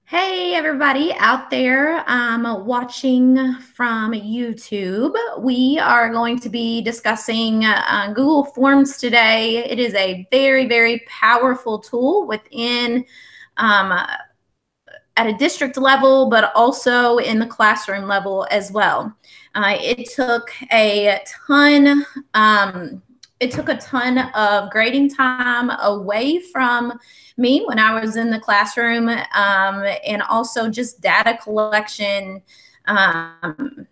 Hey, everybody out there watching from YouTube. We are going to be discussing Google Forms today. It is a very, very powerful tool within um, at a district level, but also in the classroom level as well. It took a ton. It took a ton of grading time away from me when I was in the classroom, and also just data collection, and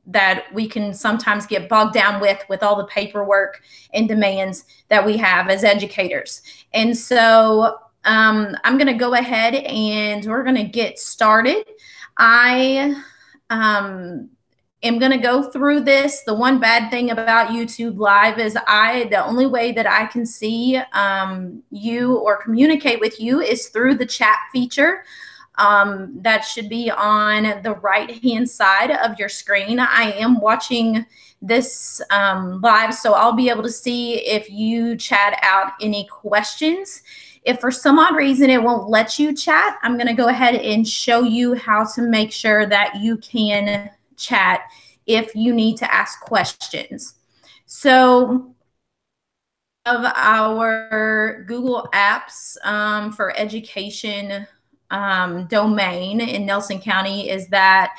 that we can sometimes get bogged down with all the paperwork and demands that we have as educators. And so I'm going to go ahead and we're going to get started. I am going to go through this. The one bad thing about YouTube Live is the only way that I can see you or communicate with you is through the chat feature. That should be on the right-hand side of your screen. I am watching this live, so I'll be able to see if you chat out any questions. If for some odd reason it won't let you chat, I'm going to go ahead and show you how to make sure that you can chat if you need to ask questions. So of our Google Apps for Education domain in Nelson County is that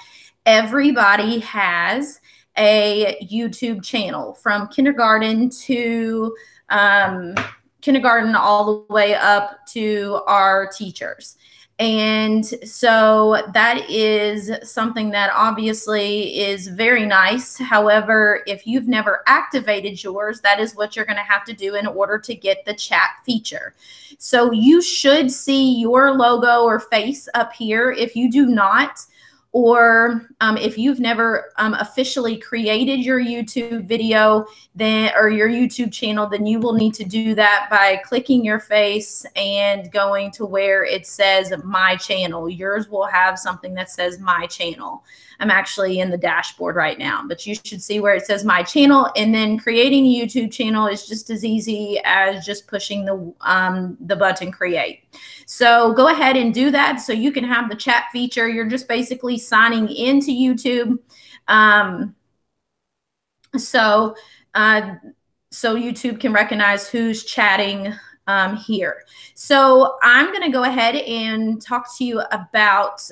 everybody has a YouTube channel from kindergarten to kindergarten all the way up to our teachers. And so that is something that obviously is very nice. However, if you've never activated yours, that is what you're going to have to do in order to get the chat feature. So you should see your logo or face up here. If you do not, or if you've never officially created your YouTube video or your YouTube channel, then you will need to do that by clicking your face and going to where it says My Channel. Yours will have something that says My Channel. I'm actually in the dashboard right now, but you should see where it says My Channel, and then creating a YouTube channel is just as easy as just pushing the button Create. So go ahead and do that so you can have the chat feature. You're just basically signing into YouTube. So YouTube can recognize who's chatting here. So I'm going to go ahead and talk to you about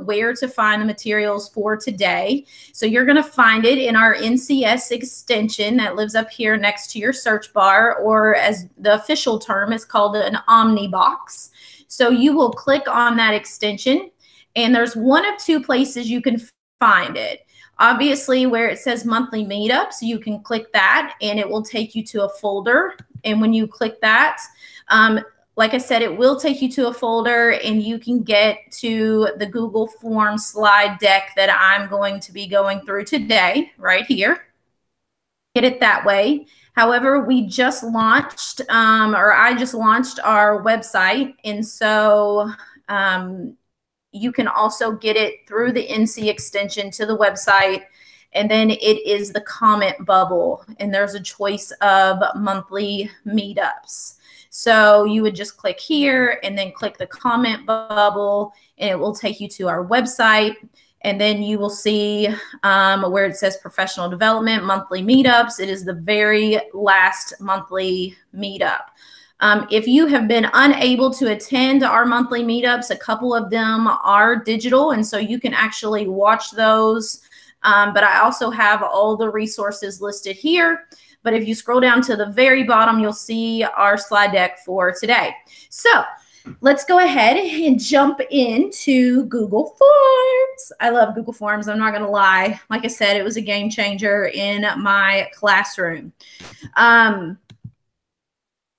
where to find the materials for today. So you're going to find it in our NCS extension that lives up here next to your search bar, or as the official term is called an Omnibox. So you will click on that extension, and there's one of two places you can find it. Obviously, where it says monthly meetups, you can click that and it will take you to a folder. And when you click that, like I said, it will take you to a folder and you can get to the Google Forms slide deck that I'm going to be going through today right here. Get it that way. However, we just launched, or I just launched our website. And so you can also get it through the NC extension to the website. And then it is the comment bubble. And there's a choice of monthly meetups. So you would just click here and then click the comment bubble, and it will take you to our website. And then you will see where it says professional development, monthly meetups. It is the very last monthly meetup. If you have been unable to attend our monthly meetups, a couple of them are digital, and so you can actually watch those. But I also have all the resources listed here. But if you scroll down to the very bottom, you'll see our slide deck for today. So let's go ahead and jump into Google Forms. I love Google Forms. I'm not going to lie. Like I said, it was a game changer in my classroom. And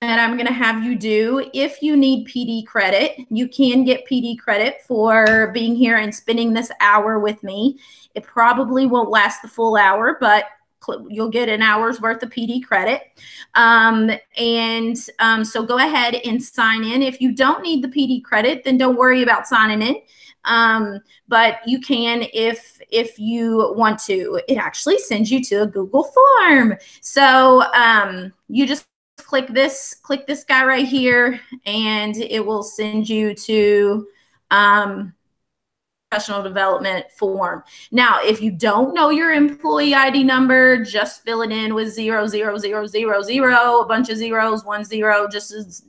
I'm going to have you do, if you need PD credit, you can get PD credit for being here and spending this hour with me. It probably won't last the full hour, but you'll get an hour's worth of PD credit. So go ahead and sign in. If you don't need the PD credit, then don't worry about signing in. But you can if you want to. It actually sends you to a Google form. So you just click this guy right here, and it will send you to professional development form. Now, if you don't know your employee ID number, just fill it in with 00000, a bunch of zeros, 10,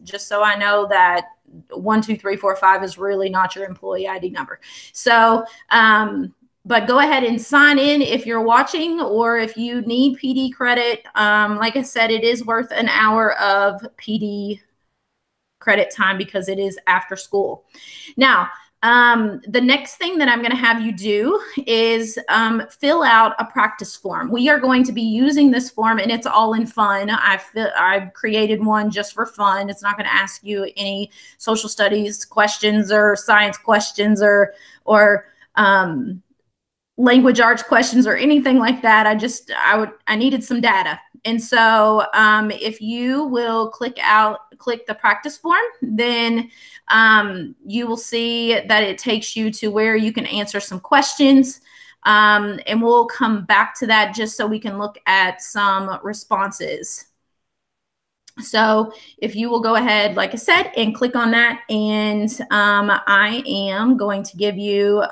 just so I know that 1, 2, 3, 4, 5 is really not your employee ID number. So, but go ahead and sign in if you're watching, or if you need PD credit. Like I said, it is worth an hour of PD credit time because it is after school. Now, the next thing that I'm going to have you do is fill out a practice form. We are going to be using this form, and it's all in fun. I've created one just for fun. It's not going to ask you any social studies questions or science questions or language arts questions or anything like that. I needed some data. And so if you will click the practice form, then you will see that it takes you to where you can answer some questions. And we'll come back to that just so we can look at some responses. So if you will go ahead, like I said, and click on that, and I am going to give you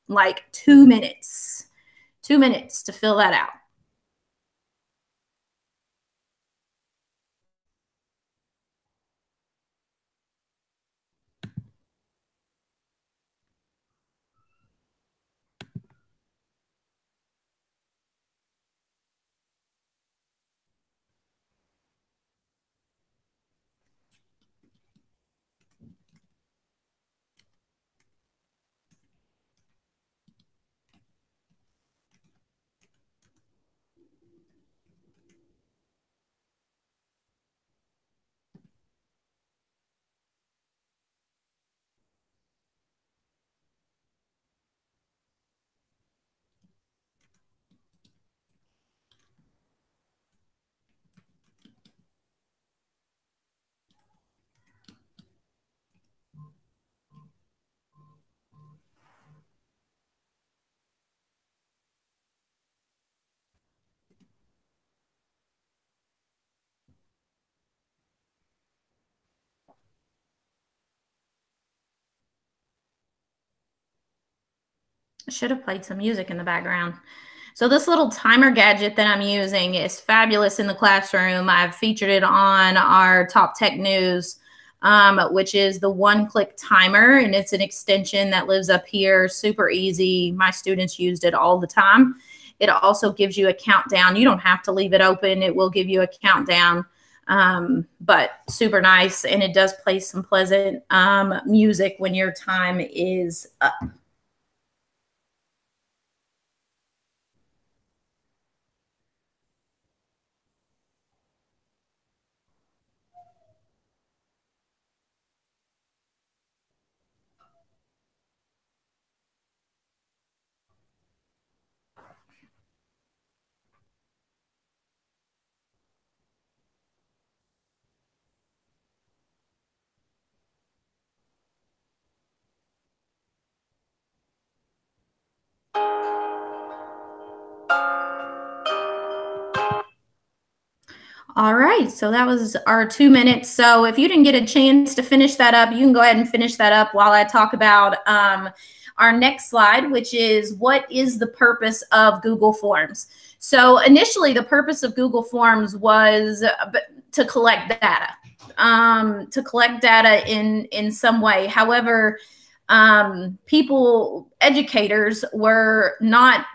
like 2 minutes to fill that out. I should have played some music in the background. So this little timer gadget that I'm using is fabulous in the classroom. I've featured it on our Top Tech News, which is the one-click timer, and it's an extension that lives up here. Super easy. My students used it all the time. It also gives you a countdown. You don't have to leave it open. It will give you a countdown, but super nice, and it does play some pleasant music when your time is up. All right, so that was our 2 minutes. So if you didn't get a chance to finish that up, you can go ahead and finish that up while I talk about our next slide, which is what is the purpose of Google Forms? So initially, the purpose of Google Forms was to collect data, in some way. However, educators were not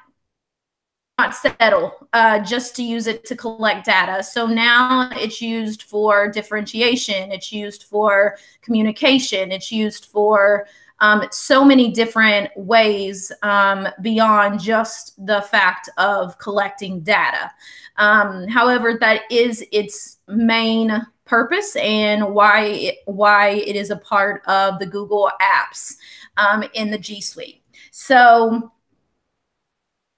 settle just to use it to collect data. So now it's used for differentiation, it's used for communication, it's used for so many different ways beyond just the fact of collecting data. However, that is its main purpose and why it is a part of the Google apps in the G Suite. So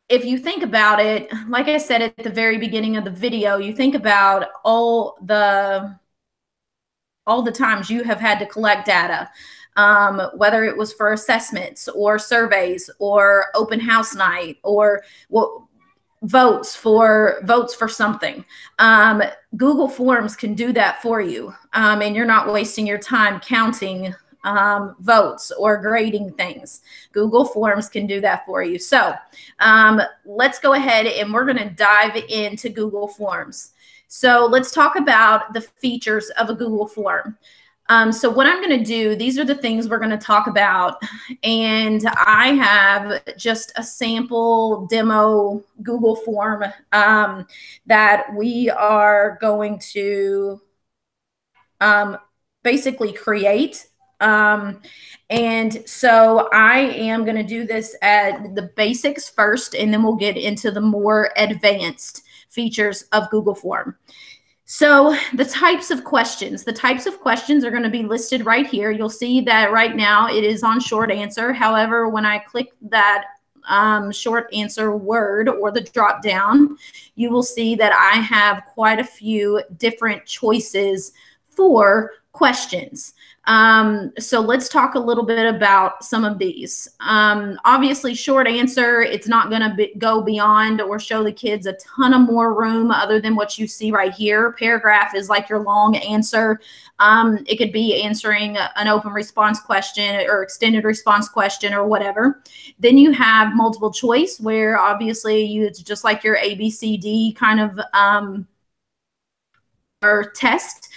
if you think about it, like I said at the very beginning of the video, you think about all the times you have had to collect data, whether it was for assessments or surveys or open house night or votes for something. Google Forms can do that for you, and you're not wasting your time counting votes or grading things. Google Forms can do that for you. So let's go ahead and we're going to dive into Google Forms. So let's talk about the features of a Google Form. So what I'm going to do, these are the things we're going to talk about. And I have just a sample demo Google form that we are going to basically create. And so I am going to do this at the basics first, and then we'll get into the more advanced features of Google Form. So the types of questions are going to be listed right here. You'll see that right now it is on short answer. However, when I click that short answer word or the drop down, you will see that I have quite a few different choices for questions. So let's talk a little bit about some of these. Obviously, short answer, it's not going to go beyond or show the kids a ton of more room other than what you see right here. Paragraph is like your long answer. It could be answering an open response question or extended response question or whatever. Then you have multiple choice, where obviously it's just like your ABCD kind of or test.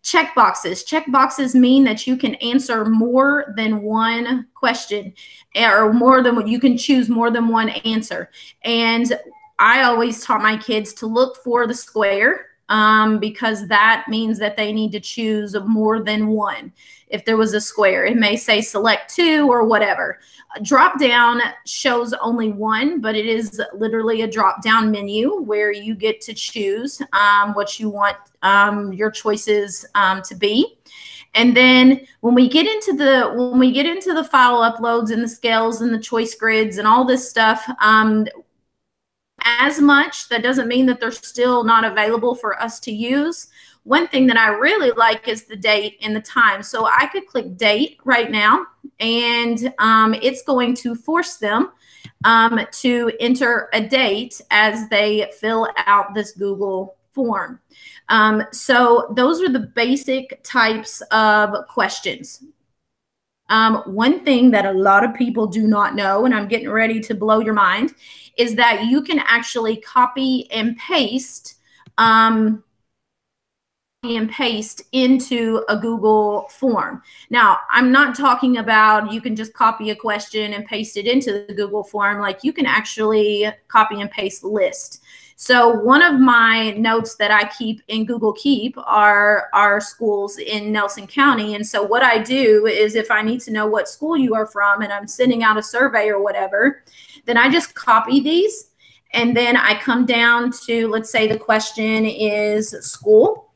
Checkboxes mean that you can answer more than one question, or more than you can choose more than one answer. And I always taught my kids to look for the square, because that means that they need to choose more than one. If there was a square, it may say select two or whatever. A drop down shows only one, but it is literally a drop down menu where you get to choose what you want your choices to be. And then when we get into the file uploads and the scales and the choice grids and all this stuff, as much, that doesn't mean that they're still not available for us to use. One thing that I really like is the date and the time. So I could click date right now, and it's going to force them to enter a date as they fill out this Google form. So those are the basic types of questions. One thing that a lot of people do not know, and I'm getting ready to blow your mind, is that you can actually copy and paste into a Google form. Now, I'm not talking about you can just copy a question and paste it into the Google form. Like, you can actually copy and paste the list. So one of my notes that I keep in Google Keep are our schools in Nelson County. And so what I do is, if I need to know what school you are from and I'm sending out a survey or whatever, then I just copy these. And then I come down to, let's say the question is school.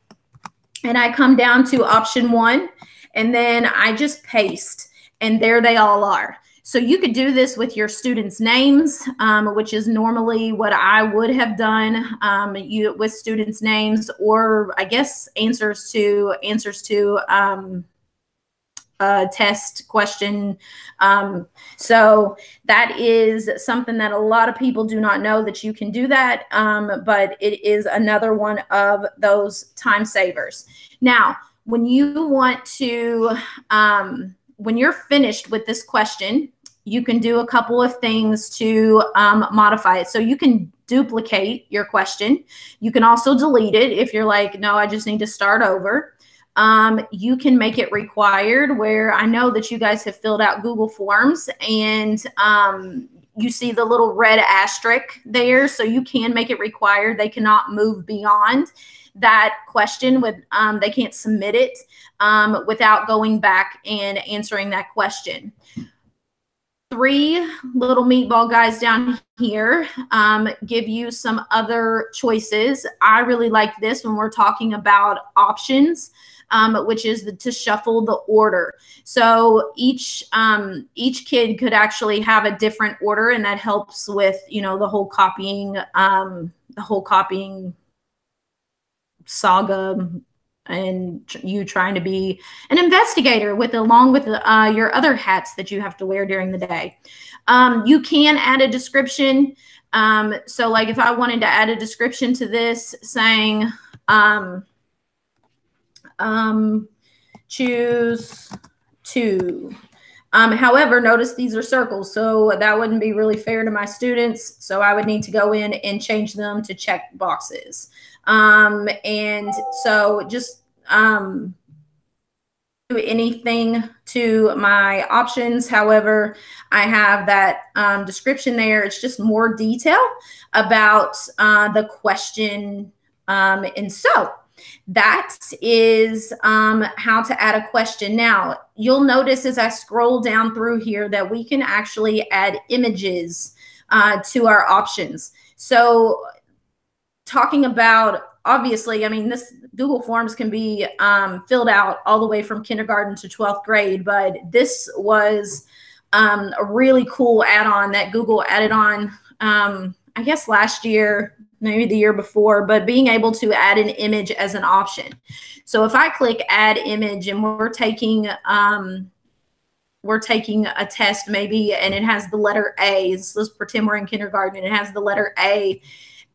And I come down to option 1, and then I just paste, and there they all are. So you could do this with your students' names, which is normally what I would have done with students' names, or I guess answers to test question. So that is something that a lot of people do not know, that you can do that, but it is another one of those time savers. Now, when you want to, when you're finished with this question, you can do a couple of things to modify it. So you can duplicate your question. You can also delete it if you're like, no, I just need to start over. You can make it required, where I know that you guys have filled out Google Forms, and you see the little red asterisk there. So you can make it required. They cannot move beyond that question with, they can't submit it without going back and answering that question. 3 little meatball guys down here give you some other choices. I really like this when we're talking about options, which is to shuffle the order. So each kid could actually have a different order, and that helps with, you know, the whole copying saga, and you trying to be an investigator along with your other hats that you have to wear during the day. You can add a description. So like if I wanted to add a description to this saying, choose two. However, notice these are circles, so that wouldn't be really fair to my students. So I would need to go in and change them to check boxes. And so just do anything to my options. However, I have that description there. It's just more detail about the question. And so that is how to add a question. Now, you'll notice as I scroll down through here that we can actually add images to our options. So talking about, obviously, I mean, this Google Forms can be filled out all the way from kindergarten to 12th grade, but this was a really cool add-on that Google added on, I guess last year, maybe the year before, but being able to add an image as an option. So if I click add image and we're taking a test maybe, and it has the letter A. Let's pretend we're in kindergarten and it has the letter A.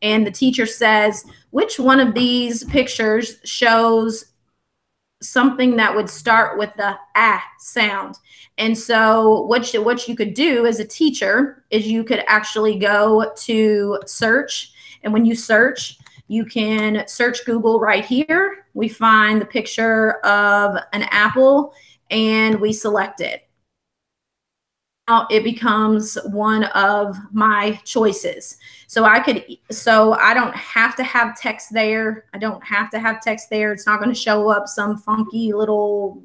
And the teacher says, which one of these pictures shows something that would start with the ah sound? And so what you could do as a teacher is you could actually go to search. And when you search, you can search Google right here. We find the picture of an apple and we select it. Now it becomes one of my choices. So I don't have to have text there. I don't have to have text there. It's not going to show up some funky little,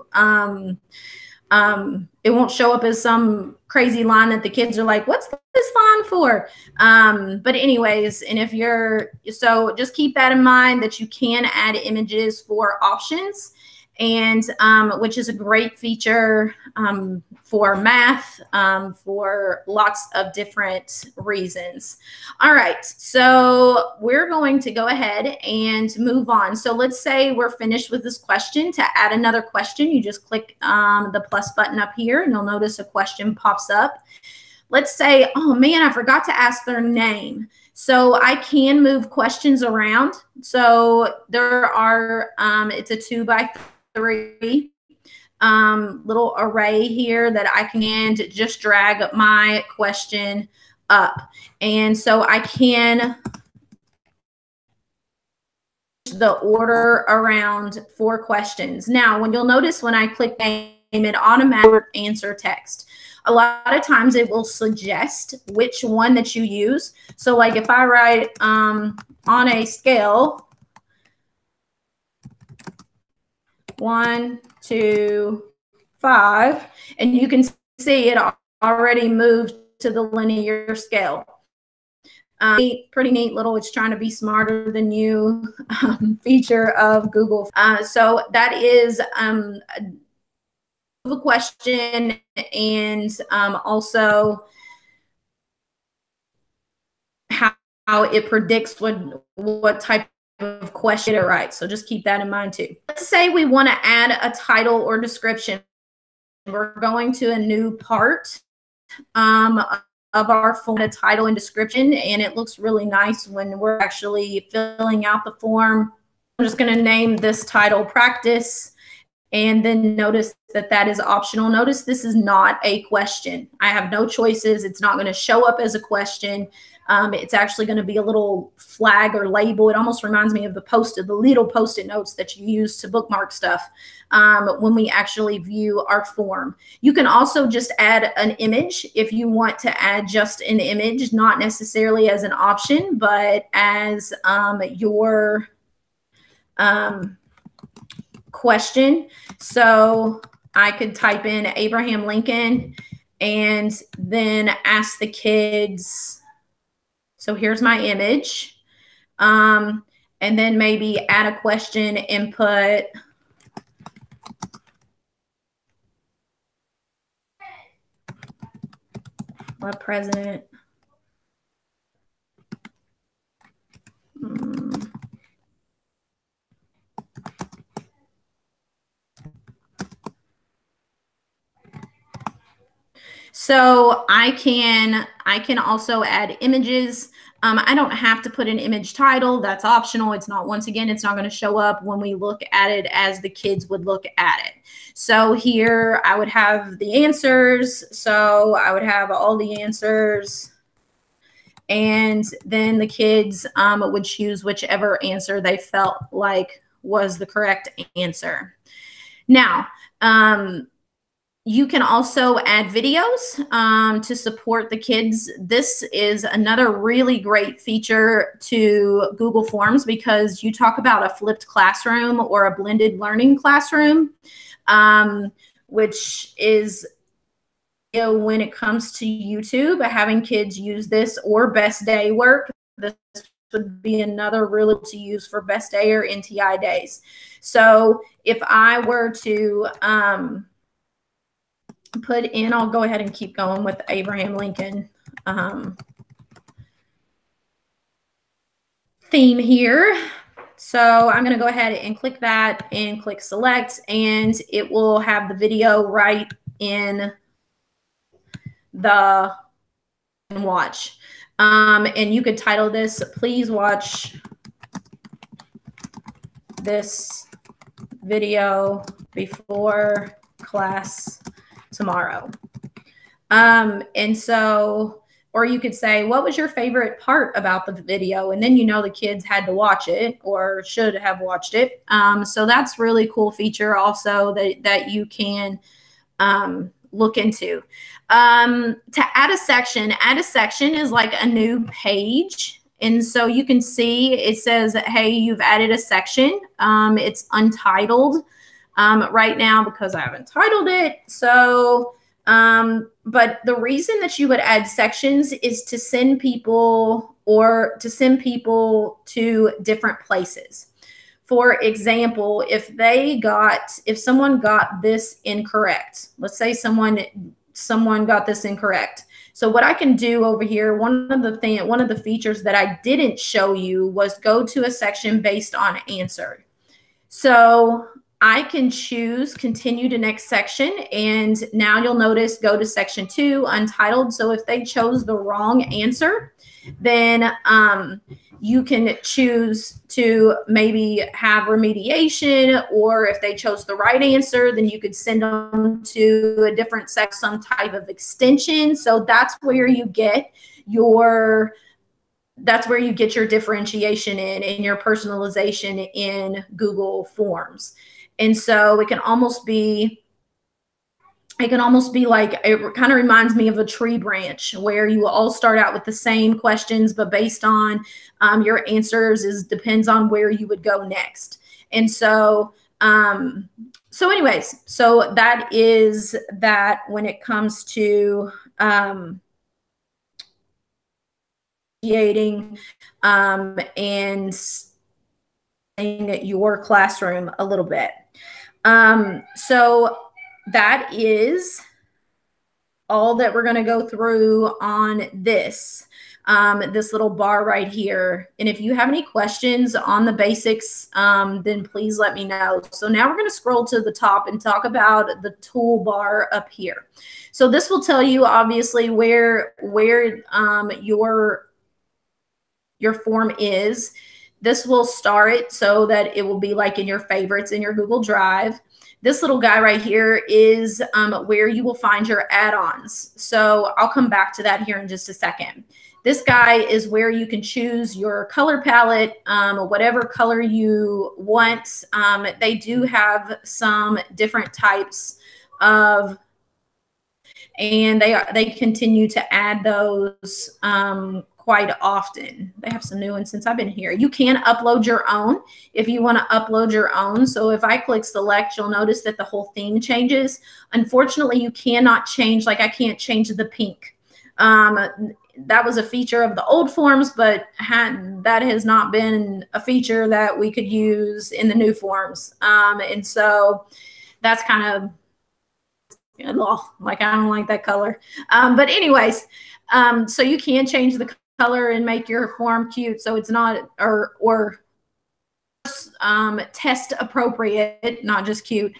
it won't show up as some crazy line that the kids are like, what's this line for? But anyways, and so just keep that in mind that you can add images for options, and which is a great feature for math, for lots of different reasons. All right, so we're going to go ahead and move on. So let's say we're finished with this question. To add another question, you just click the plus button up here, and you'll notice a question pops up. Let's say, oh man, I forgot to ask their name. So I can move questions around. So there are, it's a 2x3 little array here that I can just drag my question up. And so I can the order around for questions. Now, when you'll notice when I click name, it automatically answer text. A lot of times it will suggest which one that you use. So like if I write on a scale 1, 2, 5, and you can see it already moved to the linear scale. Pretty neat little, it's trying to be smarter than you feature of Google. So that is a question, and also how it predicts what type of question it writes. So just keep that in mind too. Let's say we want to add a title or description. We're going to a new part of our form, a title and description, and it looks really nice when we're actually filling out the form. I'm just going to name this title practice, and then notice that that is optional. Notice this is not a question. I have no choices. It's not going to show up as a question. It's actually going to be a little flag or label. It almost reminds me of the little Post-it notes that you use to bookmark stuff when we actually view our form. You can also just add an image if you want to add just an image, not necessarily as an option, but as your question. So I could type in Abraham Lincoln and then ask the kids. So here's my image. And then maybe add a question and put what president? So I can I can also add images. I don't have to put an image title. That's optional. It's not, once again, it's not going to show up when we look at it as the kids would look at it. So here I would have the answers. So I would have all the answers, and then the kids would choose whichever answer they felt like was the correct answer. Now, you can also add videos to support the kids. This is another really great feature to Google Forms, because you talk about a flipped classroom or a blended learning classroom, which is, you know, when it comes to YouTube, having kids use this, or best day work. This would be another really to use for best day or NTI days. So if I were to put in, I'll go ahead and keep going with Abraham Lincoln theme here. So I'm going to go ahead and click that and click select, and it will have the video right in the watch. And you could title this, please watch this video before class tomorrow. And so, or you could say, what was your favorite part about the video? And then, you know, the kids had to watch it or should have watched it. So that's really cool feature also that you can look into. To add a section is like a new page. And so you can see it says, hey, you've added a section. It's untitled right now because I haven't titled it. So, but the reason that you would add sections is to send people to different places. For example, if someone got this incorrect, let's say someone got this incorrect. So what I can do over here, one of the features that I didn't show you was go to a section based on answer. So I can choose continue to next section, and now you'll notice go to section 2, untitled. So if they chose the wrong answer, then you can choose to maybe have remediation, or if they chose the right answer, then you could send them to a different section, some type of extension. So that's where you get your differentiation in your personalization in Google Forms. And so it can almost be like, it kind of reminds me of a tree branch where you all start out with the same questions, but based on your answers depends on where you would go next. And so, anyways, so that is that when it comes to creating and your classroom a little bit. So that is all that we're going to go through on this little bar right here. And if you have any questions on the basics, then please let me know. So now we're going to scroll to the top and talk about the toolbar up here. So this will tell you obviously where your form is. This will star it so that it will be like in your favorites in your Google Drive. This little guy right here is where you will find your add-ons. So I'll come back to that here in just a second. This guy is where you can choose your color palette, whatever color you want. They do have some different types of, and they continue to add those quite often. They have some new ones since I've been here. You can upload your own if you want to upload your own. So if I click select, you'll notice that the whole theme changes. Unfortunately, you cannot change, like I can't change the pink. That was a feature of the old forms, but that has not been a feature that we could use in the new forms. And so that's kind of, like, I don't like that color. But anyways, so you can change the color and make your form cute, so it's not or test appropriate, not just cute.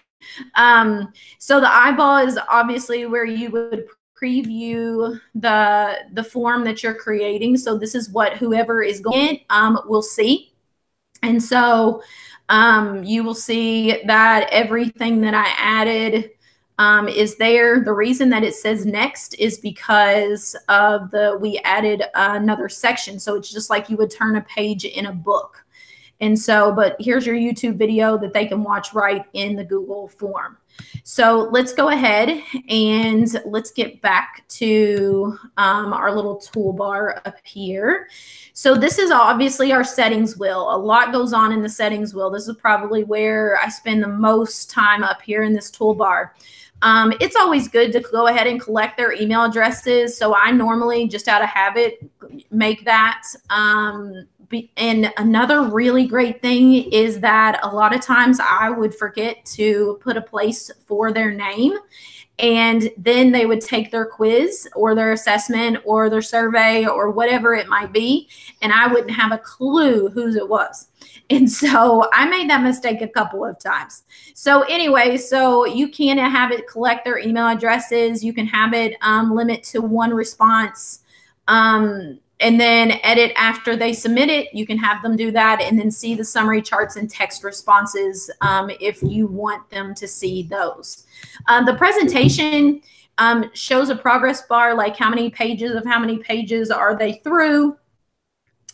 So the eyeball is obviously where you would preview the form that you're creating. So this is what whoever is going will see. And so you will see that everything that I added is there. The reason that it says next is because of we added another section. So it's just like you would turn a page in a book. And so, but here's your YouTube video that they can watch right in the Google form. So let's go ahead and let's get back to our little toolbar up here. So this is obviously our settings wheel. A lot goes on in the settings wheel. This is probably where I spend the most time up here in this toolbar. It's always good to go ahead and collect their email addresses. So I normally, just out of habit, make that. And another really great thing is that a lot of times I would forget to put a place for their name, and then they would take their quiz or their assessment or their survey or whatever it might be, and I wouldn't have a clue whose it was. And so I made that mistake a couple of times. So anyway, so you can have it collect their email addresses. You can have it limit to one response. And then edit after they submit it. You can have them do that and then see the summary charts and text responses if you want them to see those. The presentation shows a progress bar, like how many pages are they through.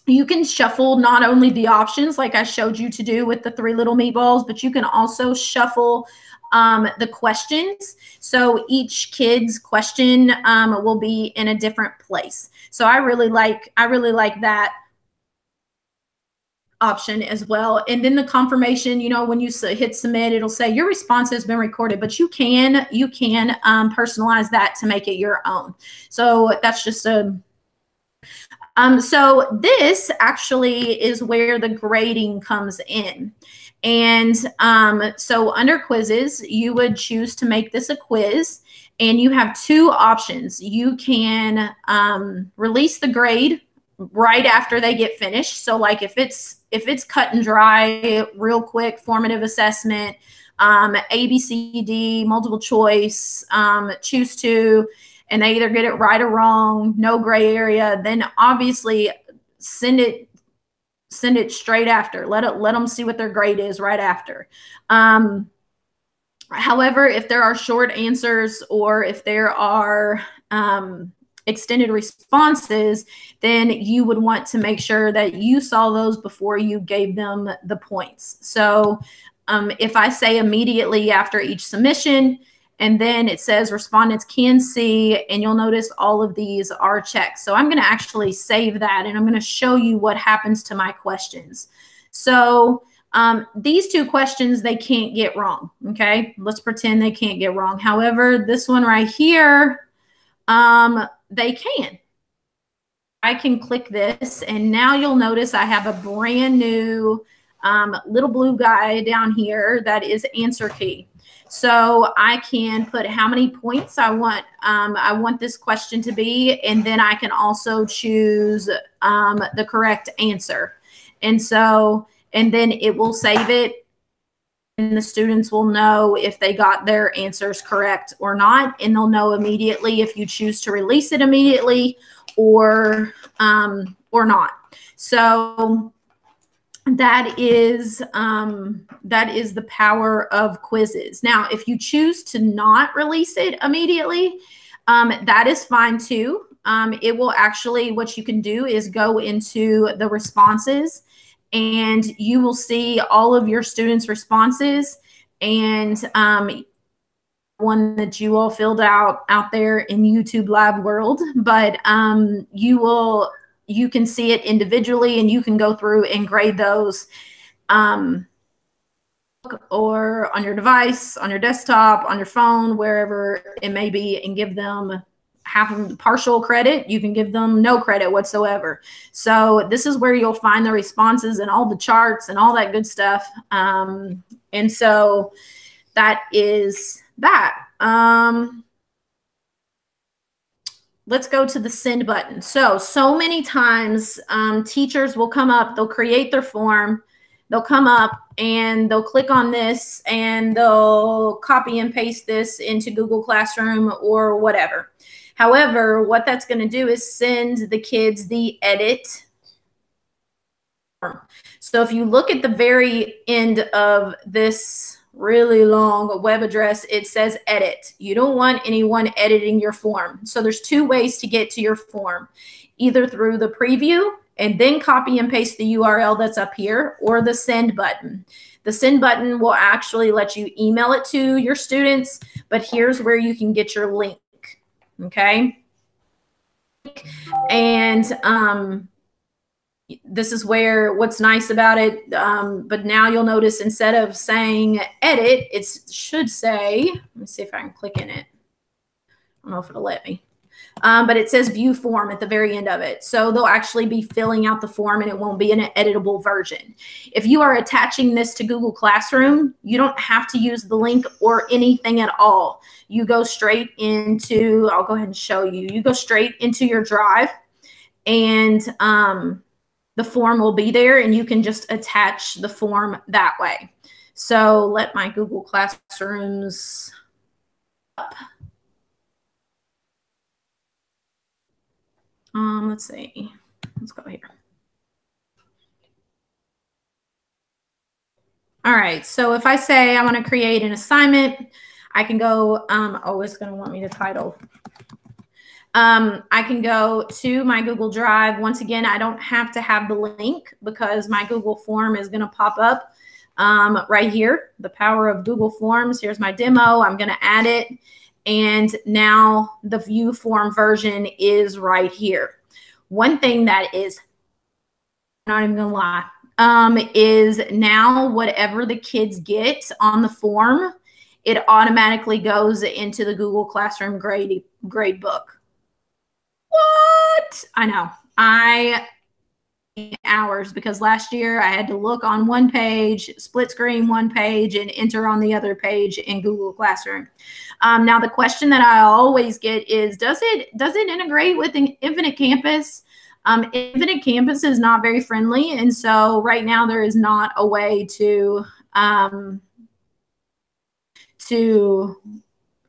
You can shuffle not only the options like I showed you to do with the 3 little meatballs, but you can also shuffle the questions. So each kid's question will be in a different place. So I really like that option as well. And then the confirmation, you know, when you hit submit, it'll say your response has been recorded, but you can personalize that to make it your own. So that's just a so this actually is where the grading comes in. And so under quizzes, you would choose to make this a quiz, and you have 2 options. You can release the grade right after they get finished. So like if it's cut and dry, real quick, formative assessment, A, B, C, D, multiple choice, choose to, and they either get it right or wrong, no gray area, then obviously send it straight after. Let them see what their grade is right after. However, if there are short answers or if there are extended responses, then you would want to make sure that you saw those before you gave them the points. So if I say immediately after each submission, and then it says respondents can see, and you'll notice all of these are checked. So I'm going to actually save that, and I'm going to show you what happens to my questions. So these 2 questions, they can't get wrong. Okay, let's pretend they can't get wrong. However, this one right here, they can. I can click this, and now you'll notice I have a brand new little blue guy down here that is answer key. So I can put how many points I want this question to be, and then I can also choose the correct answer. And so, and then it will save it, and the students will know if they got their answers correct or not, and they'll know immediately if you choose to release it immediately or not. So that is the power of quizzes. Now, if you choose to not release it immediately, that is fine too. It will actually, what you can do is go into the responses, and you will see all of your students' responses, and one that you all filled out there in YouTube Live World, but you can see it individually, and you can go through and grade those or on your device, on your desktop, on your phone, wherever it may be, and give them partial credit. You can give them no credit whatsoever. So this is where you'll find the responses and all the charts and all that good stuff. And so that is that. Let's go to the send button. So many times teachers will come up, they'll create their form, they'll come up and they'll click on this and they'll copy and paste this into Google Classroom or whatever. However, what that's going to do is send the kids the edit form. So if you look at the very end of this really long web address, it says edit. You don't want anyone editing your form. So there's two ways to get to your form, either through the preview and then copy and paste the URL that's up here, or the send button. The send button will actually let you email it to your students, but here's where you can get your link, okay? And this is where what's nice about it, but now you'll notice instead of saying edit, it should say, let me see if I can click in it. I don't know if it'll let me. But it says view form at the very end of it. So they'll actually be filling out the form and it won't be an editable version. If you are attaching this to Google Classroom, you don't have to use the link or anything at all. You go straight into, I'll go ahead and show you. You go straight into your drive and the form will be there and you can just attach the form that way. So let my Google Classrooms up. Let's see. Let's go here. All right. So if I say I want to create an assignment, I can go, oh, it's going to want me to title. I can go to my Google Drive. Once again, I don't have to have the link because my Google form is going to pop up right here. The power of Google Forms. Here's my demo. I'm going to add it. And now the view form version is right here. One thing that is, not even gonna lie, is now whatever the kids get on the form, it automatically goes into the Google Classroom grade book. What? I know. Hours because last year I had to look on one page, split screen one page, and enter on the other page in Google Classroom. Now the question that I always get is, does it integrate with Infinite Campus? Infinite Campus is not very friendly, and so right now there is not a way to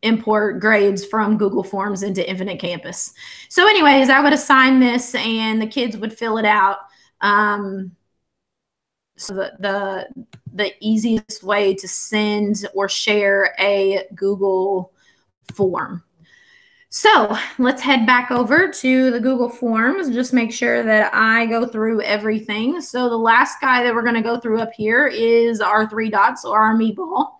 import grades from Google Forms into Infinite Campus. So anyways, I would assign this and the kids would fill it out. So the easiest way to send or share a Google form. So let's head back over to the Google Forms. Just make sure that I go through everything. So the last guy that we're going to go through up here is our 3 dots or our meatball.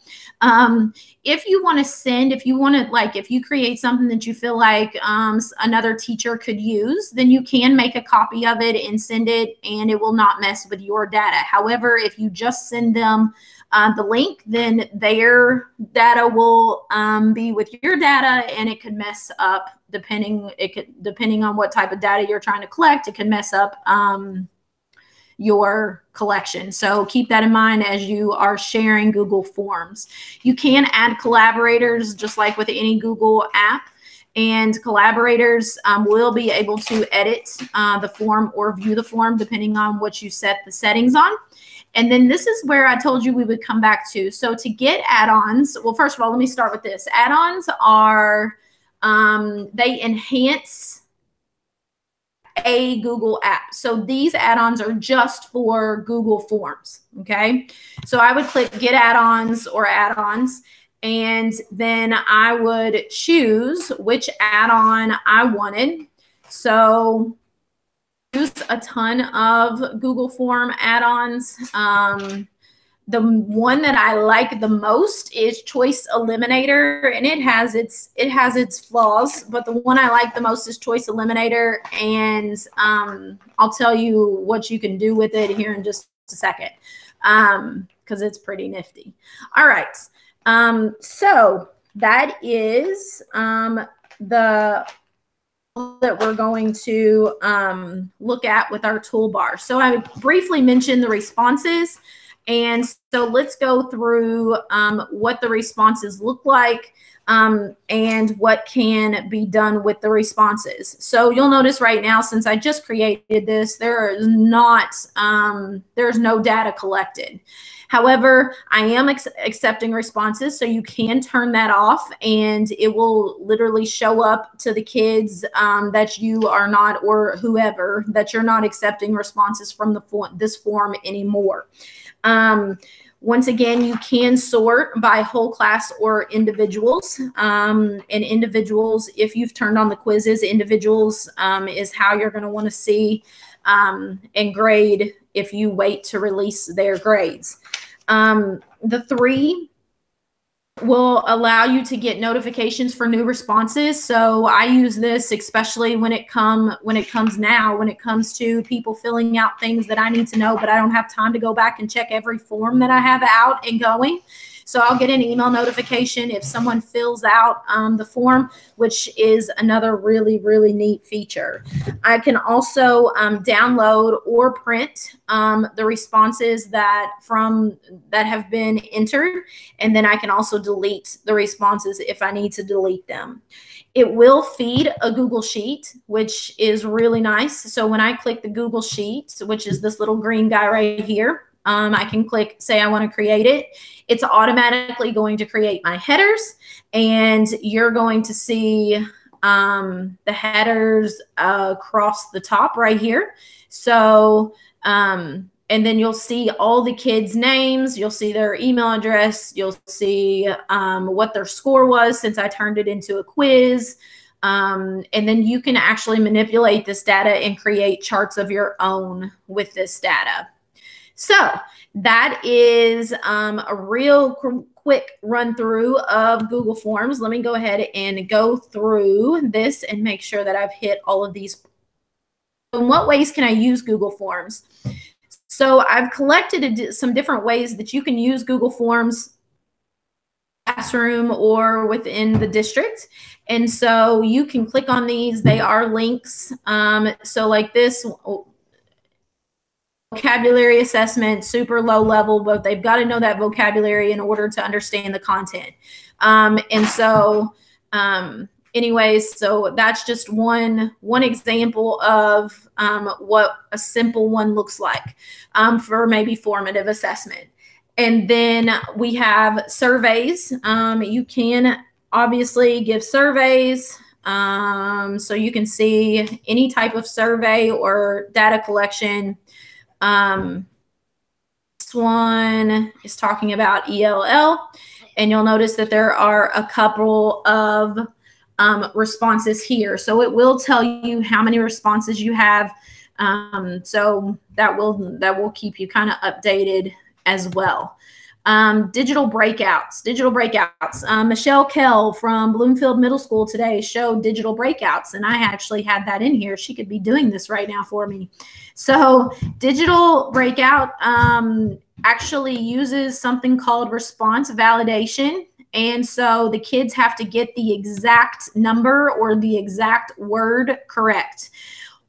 If you want to send, if you create something that you feel like another teacher could use, then you can make a copy of it and send it, and it will not mess with your data. However, if you just send them the link, then their data will be with your data, and it could mess up depending on what type of data you're trying to collect. It can mess up your collection. So keep that in mind as you are sharing Google Forms. You can add collaborators just like with any Google app, and collaborators will be able to edit the form or view the form depending on what you set the settings on. And then this is where I told you we would come back to. So to get add-ons, well, first of all, let me start with this. Add-ons are, they enhance a Google app. So these add-ons are just for Google Forms, okay? So I would click Get Add-ons or Add-ons, and then I would choose which add-on I wanted. So use a ton of Google Form add-ons. The one that I like the most is Choice Eliminator, and it has its flaws, but the one I like the most is Choice Eliminator, and I'll tell you what you can do with it here in just a second, because it's pretty nifty. All right, so that is the that we're going to look at with our toolbar. So I briefly mentioned the responses. And so let's go through what the responses look like and what can be done with the responses. So you'll notice right now, since I just created this, there's no data collected. However, I am accepting responses, so you can turn that off, and it will literally show up to the kids that you are not, or whoever, that you're not accepting responses from this form anymore. Once again, you can sort by whole class or individuals. And individuals, if you've turned on the quizzes, individuals is how you're going to want to see and grade if you wait to release their grades. The 3 will allow you to get notifications for new responses. So I use this especially when it comes to people filling out things that I need to know, but I don't have time to go back and check every form that I have out and going. So I'll get an email notification if someone fills out the form, which is another really, really neat feature. I can also download or print the responses that have been entered, and then I can also delete the responses if I need to delete them. It will feed a Google Sheet, which is really nice. So when I click the Google Sheet, which is this little green guy right here, I can click, say I want to create it. It's automatically going to create my headers, and you're going to see the headers across the top right here. So, and then you'll see all the kids' names. You'll see their email address. You'll see what their score was since I turned it into a quiz. And then you can actually manipulate this data and create charts of your own with this data. So that is a real quick run through of Google Forms. Let me go ahead and go through this and make sure that I've hit all of these. In what ways can I use Google Forms? So I've collected some different ways that you can use Google Forms classroom or within the district. And so you can click on these. They are links. So like this, vocabulary assessment, super low level, but they've got to know that vocabulary in order to understand the content. And so anyways, so that's just one example of what a simple one looks like for maybe formative assessment. And then we have surveys. You can obviously give surveys. So you can see any type of survey or data collection. This one is talking about ELL, and you'll notice that there are a couple of responses here. So it will tell you how many responses you have. So that will keep you kind of updated as well. Digital breakouts. Michelle Kell from Bloomfield Middle School today showed digital breakouts, and I actually had that in here. She could be doing this right now for me. So digital breakout actually uses something called response validation. And so the kids have to get the exact number or the exact word correct.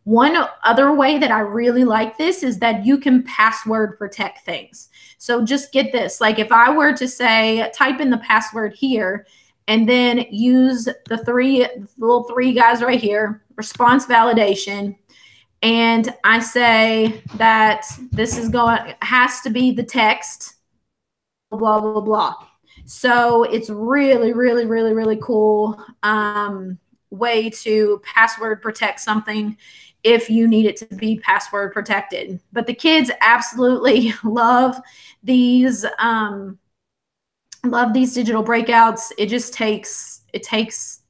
One other way that I really like this is that you can password protect things. So just get this, like if I were to say, type in the password here, and then use the little three guys right here, response validation, and I say that this has to be the text, blah, blah, blah. So it's really, really, really, really cool way to password protect something if you need it to be password protected. But the kids absolutely love these digital breakouts. It takes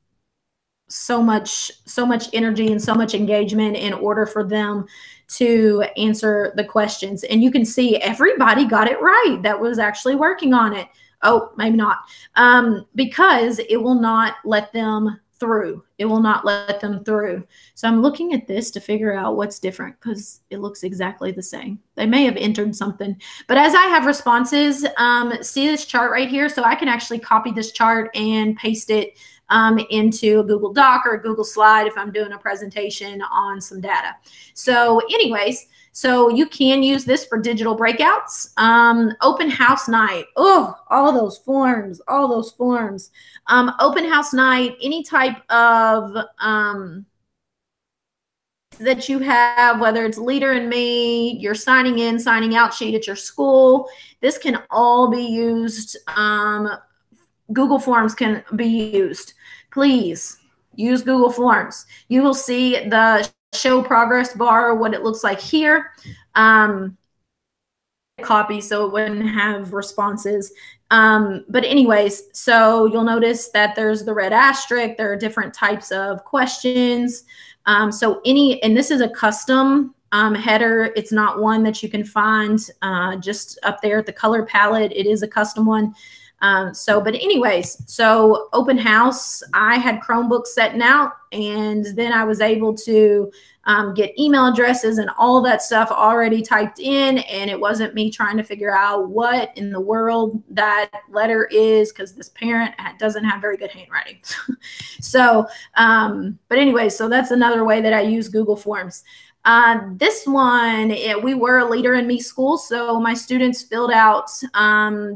so much energy and so much engagement in order for them to answer the questions. And you can see everybody got it right that was actually working on it. Oh, maybe not. Because it will not let them through. It will not let them through. So I'm looking at this to figure out what's different because it looks exactly the same. They may have entered something. But as I have responses, see this chart right here? So I can actually copy this chart and paste it into a Google Doc or a Google slide if I'm doing a presentation on some data. So anyways, so you can use this for digital breakouts. Open house night. Oh, all those forms. Open house night, any type of that you have, whether it's Leader in Me, your signing in, signing out sheet at your school, this can all be used. Google Forms can be used. Please use Google Forms. You will see the show progress bar, what it looks like here. Copy so it wouldn't have responses. But anyways, so you'll notice that there's the red asterisk. There are different types of questions. So and this is a custom header. It's not one that you can find just up there at the color palette. It is a custom one. But anyways, so open house, I had Chromebooks setting out, and then I was able to get email addresses and all that stuff already typed in, and it wasn't me trying to figure out what in the world that letter is, because this parent doesn't have very good handwriting. But anyway, so that's another way that I use Google Forms. This one, we were a Leader in Me school, so my students filled out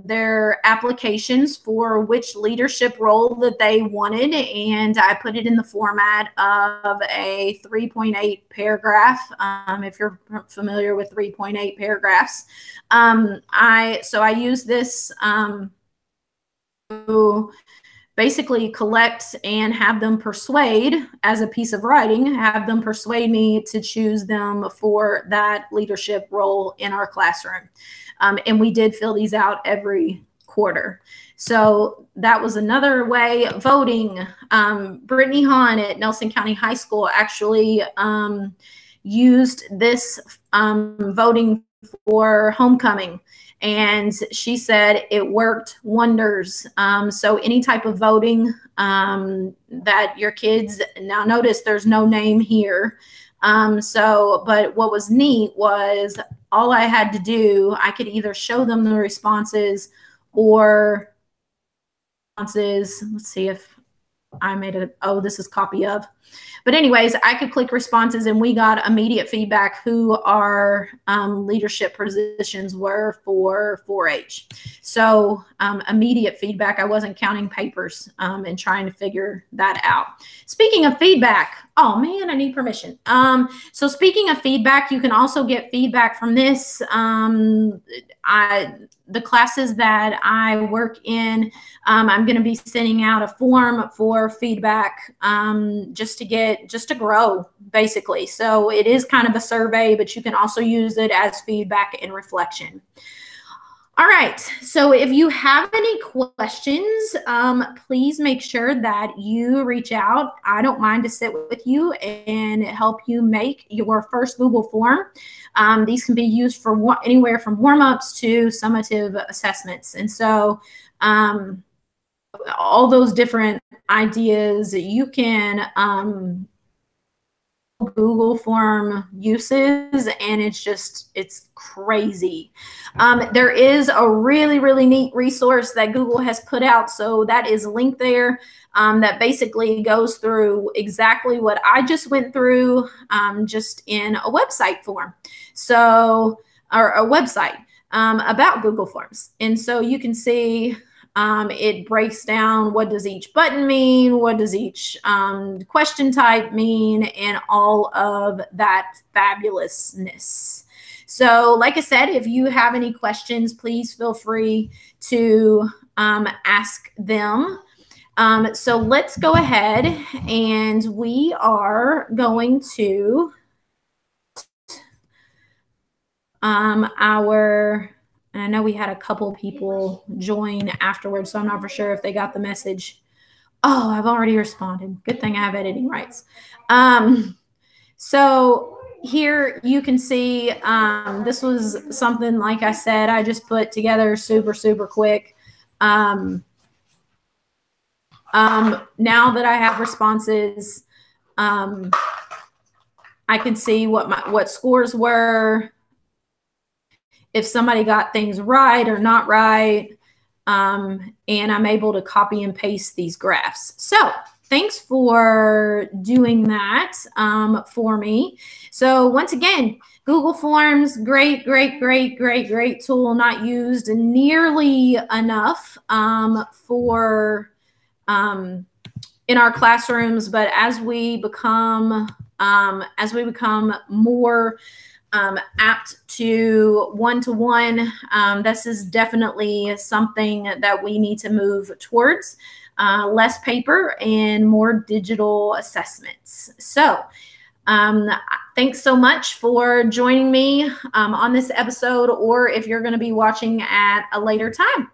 their applications for which leadership role that they wanted, and I put it in the format of a 3.8 paragraph. If you're familiar with 3.8 paragraphs, I use this to basically collect and have them persuade, as a piece of writing, have them persuade me to choose them for that leadership role in our classroom. And we did fill these out every quarter. So that was another way. Voting. Brittany Hahn at Nelson County High School actually used this voting for homecoming. And she said it worked wonders. So any type of voting that your kids, now notice there's no name here. But what was neat was all I had to do, I could either show them the responses or let's see if I made it. Oh, this is copy of. But anyways, I could click responses, and we got immediate feedback who our leadership positions were for 4-H. So immediate feedback. I wasn't counting papers and trying to figure that out. Speaking of feedback, oh man, I need permission. So speaking of feedback, you can also get feedback from this. The classes that I work in, I'm going to be sending out a form for feedback just to grow, basically. So it is kind of a survey, but you can also use it as feedback and reflection. All right, so if you have any questions, please make sure that you reach out. I don't mind to sit with you and help you make your first Google form. These can be used for anywhere from warm-ups to summative assessments. And so all those different ideas, you can Google form uses, and it's crazy. There is a really, really neat resource that Google has put out, so that is linked there, that basically goes through exactly what I just went through, just in a website form. So, or a website about Google Forms. And so you can see it breaks down what does each button mean, what does each question type mean, and all of that fabulousness. So like I said, if you have any questions, please feel free to ask them. So let's go ahead, and we are going to and I know we had a couple people join afterwards, so I'm not for sure if they got the message. Oh, I've already responded. Good thing I have editing rights. So here you can see this was something, like I said, I just put together super, super quick. Now that I have responses, I can see what scores were, if somebody got things right or not right, and I'm able to copy and paste these graphs. So thanks for doing that for me. So once again, Google Forms, great, great, great, great, great tool, not used nearly enough for in our classrooms, but as we become as we become more apt to one-to-one, this is definitely something that we need to move towards. Less paper and more digital assessments. So thanks so much for joining me on this episode, or if you're going to be watching at a later time.